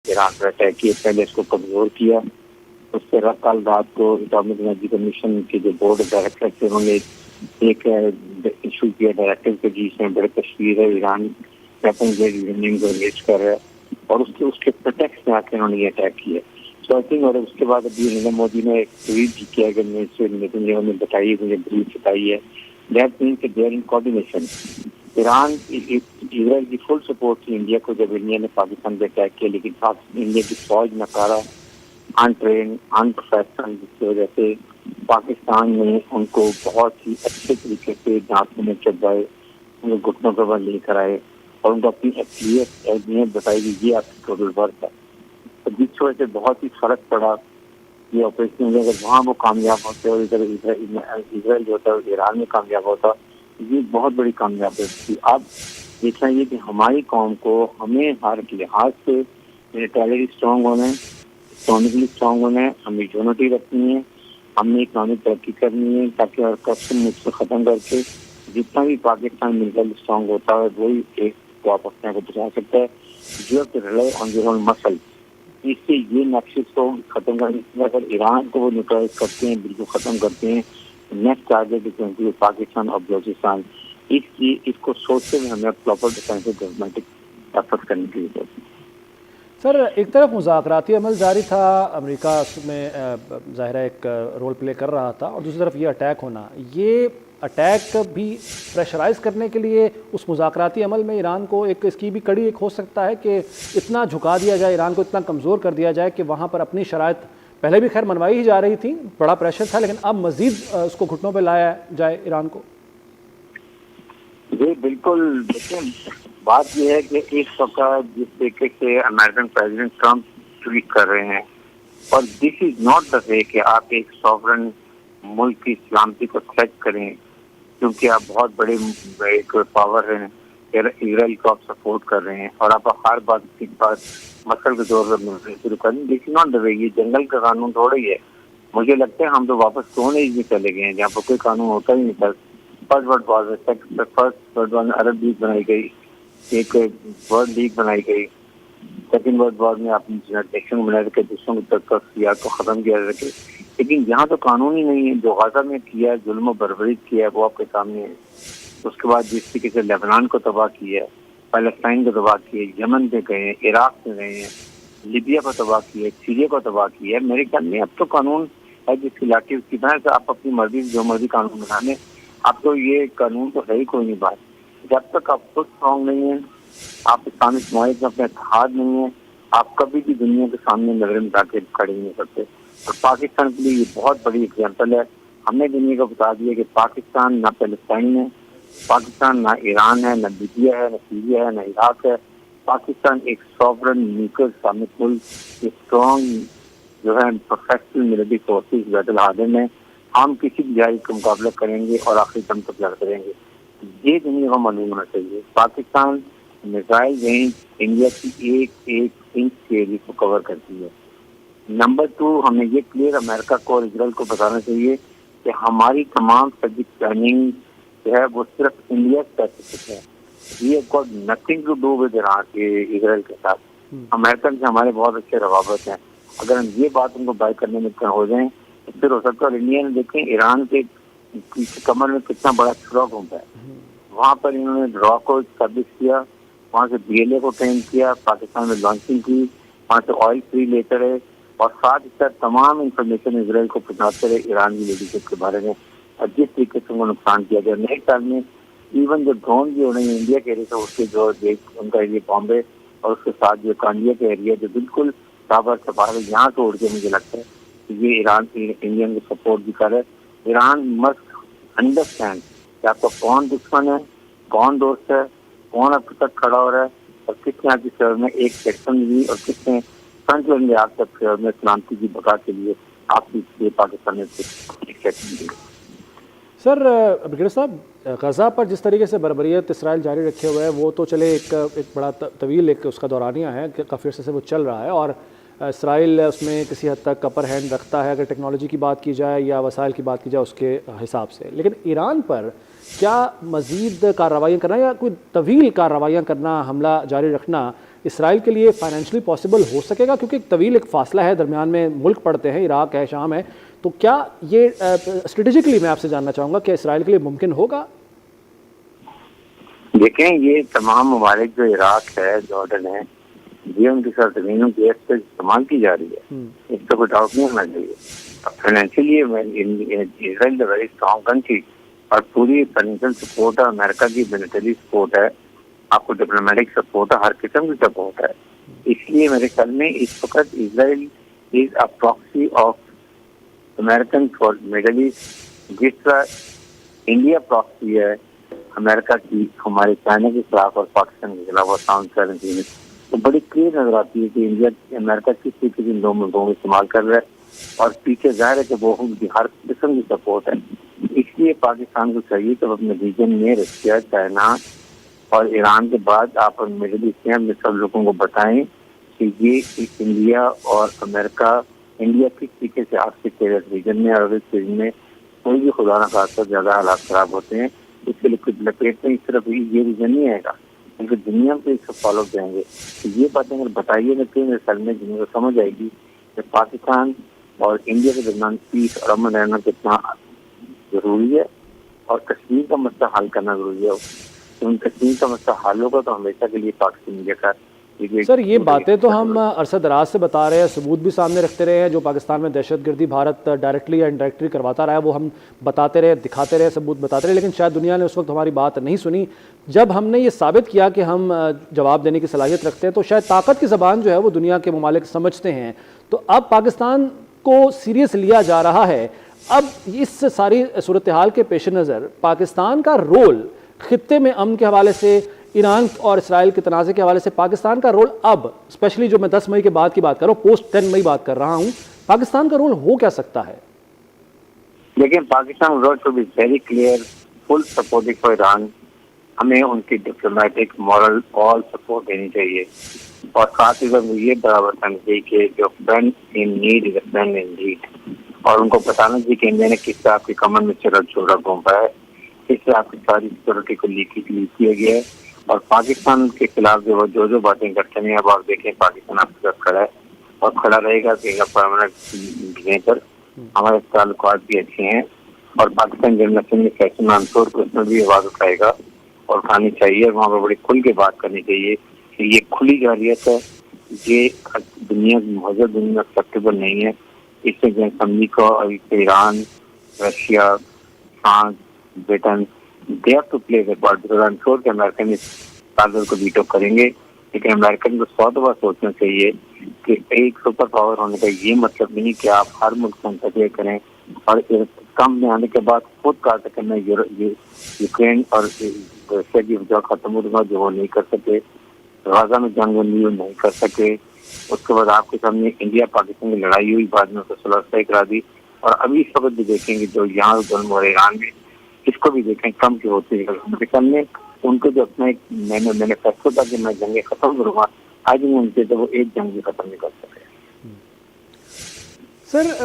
ایران پر attack کیے، پہلے اس کو کمزور کیا، اس کے کل رات کو اٹامک انرجی کمیشن کے جو بورڈ آف ڈائریکٹر تھے انہوں نے ایک ایشو کیا ڈائریکٹر کے جس میں بڑے تشویر ہے ایران ویپن گریڈ یورینیم کو انگیج کر رہا ہے، اور اس کے پروٹیکٹ میں آ کے انہوں نے یہ اٹیک کیا. سو آئی تھنک، اور اس کے بعد ابھی نریندر مودی نے ایک ٹویٹ بھی کیا کہ مجھے بتائی، مجھے بریف بتائی ہے دیٹ مینس کہ they are in coordination. Iran Israel کی فل سپورٹ تھی انڈیا کو جب انڈیا نے پاکستان پہ اٹیک کیا، لیکن انڈیا کی فوج ناکارہ، ان ٹرین، ان پروفیشنل، جس کی وجہ سے پاکستان نے ان کو بہت ہی اچھے طریقے سے دانتوں میں چبائے، ان کو گھٹنوں کے بل لے کر آئے اور ان کو اپنی اہمیت بتائی کہ یہ آپ کی ٹوٹل ورک ہے. جس وجہ سے بہت ہی فرق پڑا یہ آپریشن. اگر وہاں وہ کامیاب ہوتے اور ادھر اسرائیل جو ہوتا ہے ایران میں کامیاب ہوتا، یہ بہت بڑی کامیابی تھی. اب دیکھنا یہ کہ ہماری قوم کو ہمیں ہر لحاظ سے ملیٹریلی اسٹرانگ ہونا ہے، اکنامکلی اسٹرانگ ہونا ہے، ہمیں یونٹی رکھنی ہے، ہم نے اکنامک ترقی کرنی ہے تاکہ اور کرپشن مجھ سے ختم کر کے جتنا بھی پاکستان ملیٹریلی اسٹرانگ ہوتا ہے وہی ایک کو آپ اپنے کو بچا سکتا ہے. جو ریلائی آن دیئر اون مسل، اس سے یہ نقشے کو ختم کرنے کے اگر ایران کو وہ نیوٹرلائز کرتے ہیں، بالکل ختم کرتے ہیں، نیکسٹ ٹارگیٹ ہے پاکستان اور بلوچستان. اس کو سوچتے ہوئے ہمیں پراپر ڈیفینسو گورنمنٹ ایفرٹ کرنے کی ضرورت ہے. سر، ایک طرف مذاکراتی عمل جاری تھا، امریکہ اس میں ظاہرہ ایک رول پلے کر رہا تھا، اور دوسری طرف یہ اٹیک ہونا، یہ اٹیک بھی پریشرائز کرنے کے لیے اس مذاکراتی عمل میں ایران کو اس کی بھی کڑی ایک ہو سکتا ہے کہ اتنا جھکا دیا جائے، ایران کو اتنا کمزور کر دیا جائے کہ وہاں پر اپنی شرائط پہلے بھی خیر منوائی ہی جا رہی تھی، بڑا پریشر تھا، لیکن اب مزید اس کو گھٹنوں پہ لایا جائے ایران کو. جی بالکل. دیکھیں، بات یہ ہے کہ ایک وقت جس طریقے سے امریکن پریزیڈنٹ ٹرمپ ٹویٹ کر رہے ہیں، اور دس از ناٹ دا وے کہ آپ ایک سوورن ملک کی سلامتی کو تھریٹ کریں، کیونکہ آپ بہت بڑے ایک پاور ہیں، اسرائیل کو آپ سپورٹ کر رہے ہیں اور آپ ہر بات کے بعد مسل کے طور پر شروع کریں. دس از ناٹ دا وے. یہ جنگل کا قانون تھوڑا ہی ہے. مجھے لگتا ہے ہم تو واپس سونے ہی چلے گئے ہیں جہاں پر کوئی قانون ہوتا ہی نہیں تھا. فرسٹ ورلڈ وار میں عرب لیگ بنائی گئی، ایک ورلڈ لیگ بنائی گئی. سیکنڈ ورلڈ وار میں اپنی نیشن بنائے رکھے، دوسروں کی تقسیات کو ختم کیا رکھے. لیکن یہاں تو قانون ہی نہیں ہے. جو غزہ میں کیا ہے، ظلم و بربریت کیا ہے، وہ آپ کے سامنے ہے. اس کے بعد جس طریقے سے لیبنان کو تباہ کیا ہے، فلسطین کو تباہ کیا ہے، یمن پہ گئے ہیں، عراق میں گئے ہیں، لیبیا کو تباہ کیا ہے، سیریا کو تباہ کیا ہے. میرے خیال میں اب تو قانون ہے جس کی لاٹھی اس کی طرح سے آپ اپنی مرضی جو مرضی قانون بنا لیں. اب تو یہ قانون تو ہے ہی کوئی نہیں. بات جب تک آپ خود اسٹرانگ نہیں ہیں، آپ اسلامک معاہدے میں اپنے اتحاد نہیں ہیں، آپ کبھی بھی دنیا کے سامنے نظر میں کے کھڑے نہیں ہو سکتے. اور پاکستان کے لیے یہ بہت بڑی اگزامپل ہے. ہم نے دنیا کو بتا دیا کہ پاکستان نہ فلسطین ہے، پاکستان نہ ایران ہے، نہ لیبیا ہے، نہ سیریا ہے، نہ عراق ہے. پاکستان ایک سوورن نیوٹرل اسلامک ملک، اسٹرانگ جو ہے پروفیشنل ملٹری فورسز بیت الحاضر میں. ہم کسی بھی جائز کا مقابلہ کریں گے اور آخری دم تک لڑتے رہیں گے. یہ دنیا کو معلوم ہونا چاہیے. پاکستان میزائل رینج انڈیا کی ایک انچ کے ایریا کو کور کرتی ہے. نمبر 2، ہمیں یہ کلیئر امریکہ کو اور اسرائیل کو بتانا چاہیے کہ ہماری تمام اسٹریٹجک پلاننگ جو ہے وہ صرف انڈیا اسپیسیفک ہے. یہ got nothing to do with Israel کے ساتھ. امریکن سے ہمارے بہت اچھے روابط ہیں. اگر ہم یہ بات ان کو بائی کرنے میں ہو جائیں تو پھر ہو سکتا ہے. اور انڈیا نے دیکھیں ایران کے کمر میں کتنا بڑا چھڑا گھومتا ہے. وہاں پر انہوں نے ڈرا کو اسٹیبلش کیا، وہاں سے BLA کو ٹرین کیا، پاکستان میں لانچنگ کی، وہاں سے آئل فری لیتے رہے، اور ساتھ ہی ساتھ تمام انفارمیشن اسرائیل کو پہنچاتے رہے ایران کی لیڈرشپ کے بارے میں، اور جس طریقے سے ان کو نقصان کیا گیا. میرے خیال میں ایون جو ڈرون بھی ہو رہے ہیں انڈیا کے ایریا سے، اس کے جو ان کا ایریا بامبے اور اس کے ساتھ جو کانڈیا کا ایریا جو بالکل برابر سے باہر یہاں سے اڑ کے مجھے لگتا ہے کہ یہ ایران انڈین کو سپورٹ بھی کر رہے. ایران مسٹ انڈرسٹینڈ کہ آپ کا کون دشمن ہے، کون دوست ہے، کون آپ کے ساتھ کھڑا ہو رہا ہے، اور کس نے آپ کی فیور میں ایک سیکشن دی اور کس نے فرنٹ لائن میں آپ تک فیور میں سلامتی کی بقا کے لیے آپ کی پاکستان میں ایک سیکشن دی. سر برگیڈیئر صاحب، غزہ پر جس طریقے سے بربریت اسرائیل جاری رکھے ہوئے ہے، وہ تو چلے ایک بڑا طویل ایک اس کا دورانیہ ہے کہ کافی عرصے سے وہ چل رہا ہے، اور اسرائیل اس میں کسی حد تک اپر ہینڈ رکھتا ہے اگر ٹیکنالوجی کی بات کی جائے یا وسائل کی بات کی جائے اس کے حساب سے. لیکن ایران پر کیا مزید کارروائیاں کرنا یا کوئی طویل کارروائیاں کرنا، حملہ جاری رکھنا اسرائیل کے لیے فائنینشلی پاسبل ہو سکے گا؟ کیونکہ ایک فاصلہ ہے درمیان میں، ملک پڑتے ہیں، عراق ہے، شام ہے، تو کیا یہ اسٹریٹجکلی میں آپ سے جاننا چاہوں گا کہ اسرائیل کے لیے ممکن ہوگا؟ دیکھیں یہ تمام ممالک جو عراق ہے، جارڈن ہے، یہ ان کی سرزمینوں کی ایس پہ استعمال کی جا رہی ہے، اس پہ کوئی ڈاؤٹ نہیں ہونا چاہیے. فائنینشلی اسرائیل ویری اسٹرانگ کنٹری، اور پوری فائنینشیل سپورٹ ہے، امریکہ کی ملٹری سپورٹ ہے، آپ کو ڈپلومیٹک سپورٹ ہے، ہر قسم کی سپورٹ ہے. اس لیے میرے خیال میں اس وقت Israel is a proxy of American for Middle East, جس طرح انڈیا پراکسی ہے امریکہ کی ہمارے چائنا کے خلاف اور پاکستان کے خلاف اور ساؤتھ کرنسی میں، تو بڑی کلیئر نظر آتی ہے کہ انڈیا امریکہ کس طریقے سے ان دو ملکوں کو استعمال کر رہا ہے، اور پیچھے ظاہر ہے کہ وہ ہر قسم کی سپورٹ ہے. اس لیے پاکستان کو چاہیے کہ اپنے ریجن میں رشیا، چائنا اور ایران کے بعد آپ مڈل ایسٹ میں سب لوگوں کو بتائیں کہ یہ انڈیا اور امریکہ، انڈیا کس طریقے سے آپ کے ریجن میں اور اس ریجن میں کوئی بھی خدا نہ خاصا زیادہ حالات خراب ہوتے ہیں، اس کے لپیٹ میں اس طرف یہ ریجن نہیں آئے گا، بلکہ دنیا پہ اس کو فالو کریں گے. یہ باتیں اگر بتائیے نا کہ میرے سال میں دنیا کو سمجھ آئے گی کہ پاکستان اور انڈیا کے درمیان پیس اور امن رہنا کتنا ضروری ہے، اور کشمیر کا مسئلہ حل کرنا ضروری ہے. ان کشمیر کا مسئلہ حل ہوگا تو ہمیشہ کے لیے پاکستان انڈیا کا. سر یہ باتیں تو ہم عرصہ دراز سے بتا رہے ہیں، ثبوت بھی سامنے رکھتے رہے ہیں، جو پاکستان میں دہشت گردی بھارت ڈائریکٹلی یا انڈائریکٹلی کرواتا رہا ہے وہ ہم بتاتے رہے، دکھاتے رہے، ثبوت بتاتے رہے، لیکن شاید دنیا نے اس وقت ہماری بات نہیں سنی. جب ہم نے یہ ثابت کیا کہ ہم جواب دینے کی صلاحیت رکھتے ہیں تو شاید طاقت کی زبان جو ہے وہ دنیا کے ممالک سمجھتے ہیں. تو اب پاکستان کو سیریس لیا جا رہا ہے. اب اس ساری صورتحال کے پیش نظر پاکستان کا رول خطے میں امن کے حوالے سے، ایران اور اسرائیل کے تنازع کے حوالے سے، پاکستان کا رول اب اسپیشلی جو میں 10 مئی کے بعد کی بات کر رہا ہوں، پوسٹ 10 مئی بات کر رہا ہوں، پاکستان کا رول ہو کیا سکتا ہے؟ لیکن Pakistan role to be very clear, full supporting for Iran. ہمیں ان کی ڈپلومیٹک مورل آل سپورٹ دینی چاہیے، اور ساتھ ہی یہ برابر کرنا چاہیے کہ جو friend in need is a friend in need, اور ان کو بتانا چاہیے کہ انڈیا نے کس طرح آپ کے کمر میں چھوڑا گھوما ہے، کس طرح آپ کی ساری سیکورٹی کو لیک کیا گیا ہے. اور پاکستان کے خلاف جو باتیں کرتے ہیں، اب آپ دیکھیں پاکستان آپ کے ساتھ کھڑا ہے اور کھڑا رہے گا کہ پرماننٹ پر. ہمارے تعلقات بھی اچھے ہیں، اور پاکستان جنرل اسمبلی سیشن منصور کو اس میں بھی آواز اٹھائے گا اور اٹھانی چاہیے، اور وہاں پہ بڑی کھل کے بات کرنی چاہیے کہ یہ کھلی جارحیت ہے، یہ دنیا مہذب دنیا میں ایکسیپٹیبل نہیں ہے. اس سے جنرل اسمبلی کو Iran, Russia, France, Britain they have to play their part, because I'm sure کہ امریکن اس قانون کو ویٹو کریں گے. لیکن امریکن کو 100 دفعہ سوچنا چاہیے کہ ایک سپر پاور ہونے کا یہ مطلب نہیں کہ آپ ہر ملک سے منتقل کریں، اور کم میں آنے کے بعد خود کہا کہ میں یوکرین اور رشیا کی جو ختم ہوگا جو وہ نہیں کر سکے، غزہ میں جنگ نہیں کر سکے. اس کے بعد آپ کے سامنے انڈیا پاکستان کی لڑائی ہوئی، بعد میں صلح طے کرا دی، اور ابھی اس وقت بھی دیکھیں گے جو یہاں ظلم اور ایران میں اس کو بھی دیکھیں کم کی ہوتی ہے. نے ان کو جو اپنا میں نے فیصلہ تھا کہ میں جنگیں ختم کروں گا، آج ان سے تو وہ ایک جنگ بھی ختم نہیں کر سکے. سر